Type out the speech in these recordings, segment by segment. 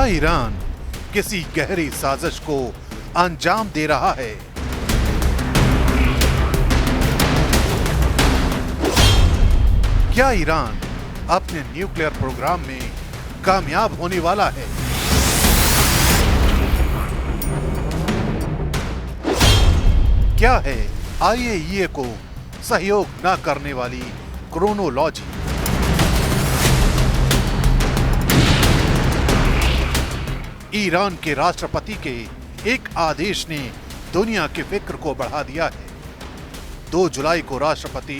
क्या ईरान किसी गहरी साजिश को अंजाम दे रहा है? क्या ईरान अपने न्यूक्लियर प्रोग्राम में कामयाब होने वाला है? क्या है आईएईए को सहयोग न करने वाली क्रोनोलॉजी? ईरान के राष्ट्रपति के एक आदेश ने दुनिया की फिक्र को बढ़ा दिया है। 2 जुलाई को राष्ट्रपति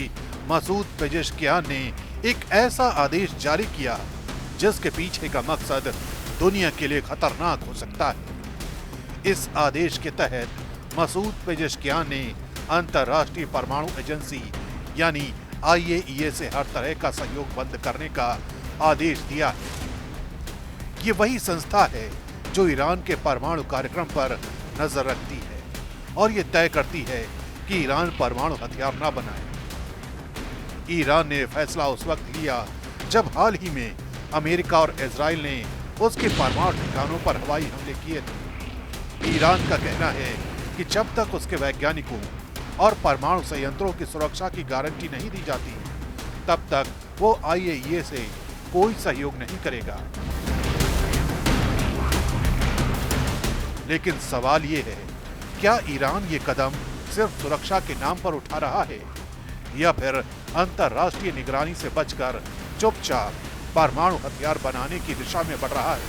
मसूद पेजेश्कियान ने एक ऐसा आदेश जारी किया जिसके पीछे का मकसद दुनिया के लिए खतरनाक हो सकता है। इस आदेश के तहत मसूद पेजेश्कियान ने अंतर्राष्ट्रीय परमाणु एजेंसी यानी आईएईए से हर तरह का सहयोग बंद करने का आदेश दिया है। ये वही संस्था है जो ईरान के परमाणु कार्यक्रम पर नजर रखती है और ये तय करती है कि ईरान परमाणु हथियार न बनाए। ईरान ने फैसला उस वक्त लिया जब हाल ही में अमेरिका और इजराइल ने उसके परमाणु ठिकानों पर हवाई हमले किए थे। ईरान का कहना है कि जब तक उसके वैज्ञानिकों और परमाणु संयंत्रों की सुरक्षा की गारंटी नहीं दी जाती, तब तक वो आईएईए से कोई सहयोग नहीं करेगा। लेकिन सवाल ये है, क्या ईरान ये कदम सिर्फ सुरक्षा के नाम पर उठा रहा है या फिर अंतर्राष्ट्रीय निगरानी से बचकर चुपचाप परमाणु हथियार बनाने की दिशा में बढ़ रहा है?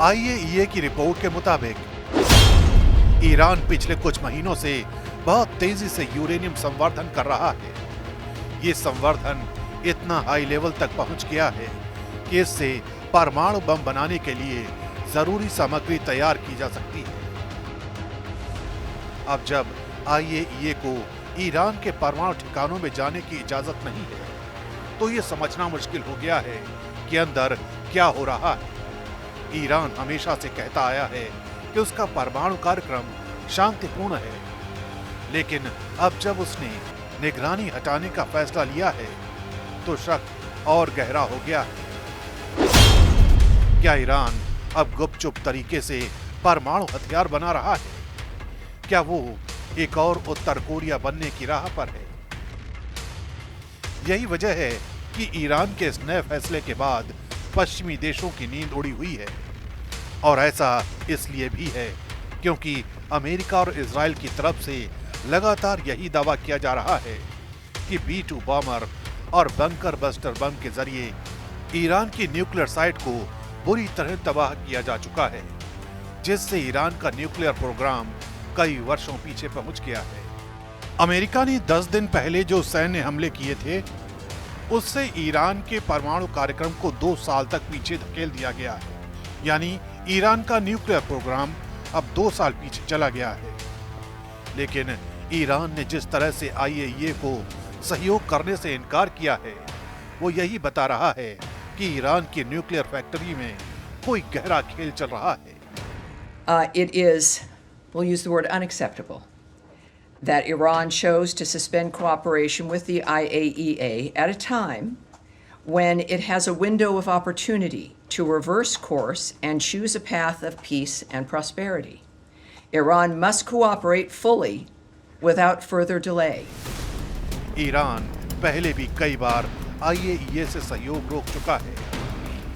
आईएईए की रिपोर्ट के मुताबिक ईरान पिछले कुछ महीनों से बहुत तेजी से यूरेनियम संवर्धन कर रहा है। ये संवर्धन इतना हाई लेवल तक पहुंच गया है कि इससे परमाणु बम बनाने के लिए जरूरी सामग्री तैयार की जा सकती है। अब जब आईएईए को ईरान के परमाणु ठिकानों में जाने की इजाजत नहीं है, तो ये समझना मुश्किल हो गया है कि अंदर क्या हो रहा है। ईरान हमेशा से कहता आया है कि उसका परमाणु कार्यक्रम शांतिपूर्ण है, लेकिन अब जब उसने निगरानी हटाने का फैसला लिया है, तो शक और गहरा हो गया है। क्या ईरान अब गुपचुप तरीके से परमाणु हथियार बना रहा है? क्या वो एक और उत्तर कोरिया बनने की राह पर है? यही वजह है कि ईरान के इस नए फैसले के बाद पश्चिमी देशों की नींद उड़ी हुई है। और ऐसा इसलिए भी है क्योंकि अमेरिका और इजराइल की तरफ से लगातार यही दावा किया जा रहा है कि B-2 बॉमर और बंकर बस्टर बम के जरिए ईरान की न्यूक्लियर साइट को बुरी तरह तबाह किया जा चुका है, जिससे ईरान का न्यूक्लियर प्रोग्राम कई वर्षों पीछे पहुंच गया है। अमेरिका ने 10 दिन पहले जो सैन्य हमले किए थे, उससे ईरान के परमाणु कार्यक्रम को 2 साल तक पीछे धकेल दिया गया है। यानी ईरान का न्यूक्लियर प्रोग्राम अब 2 साल पीछे चला गया है। लेकिन ईरान ने जिस तरह से आईएईए को सहयोग करने से इनकार किया है, वो यही बता रहा है कि ईरान की न्यूक्लियर फैक्ट्री में कोई गहरा खेल चल रहा है। It is, we'll use the word unacceptable, that Iran chose to suspend cooperation with the IAEA at a time when it has a window of opportunity to reverse course and choose a path of peace and prosperity. Iran must cooperate fully without further delay. Iran पहले भी कई बार IAEA से सहयोग रोक चुका है।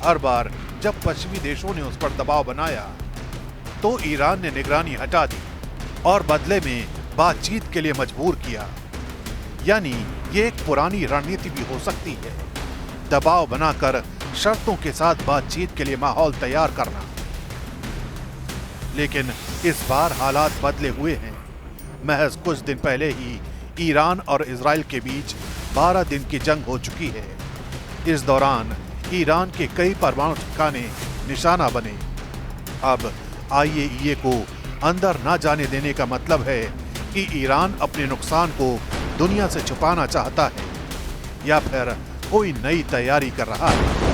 हर बार जब पश्चिमी देशों ने उस पर दबाव बनाया, तो ईरान ने निगरानी हटा दी और बदले में बातचीत के लिए मजबूर किया। यानी ये एक पुरानी रणनीति भी हो सकती है, दबाव बनाकर शर्तों के साथ बातचीत के लिए माहौल तैयार करना। लेकिन इस बार हालात बदले हुए हैं। महज कुछ दिन पहले ही ईरान और इजराइल के बीच 12 दिन की जंग हो चुकी है। इस दौरान ईरान के कई परमाणु ठिकाने निशाना बने। अब आईएईए को अंदर ना जाने देने का मतलब है कि ईरान अपने नुकसान को दुनिया से छुपाना चाहता है या फिर कोई नई तैयारी कर रहा है।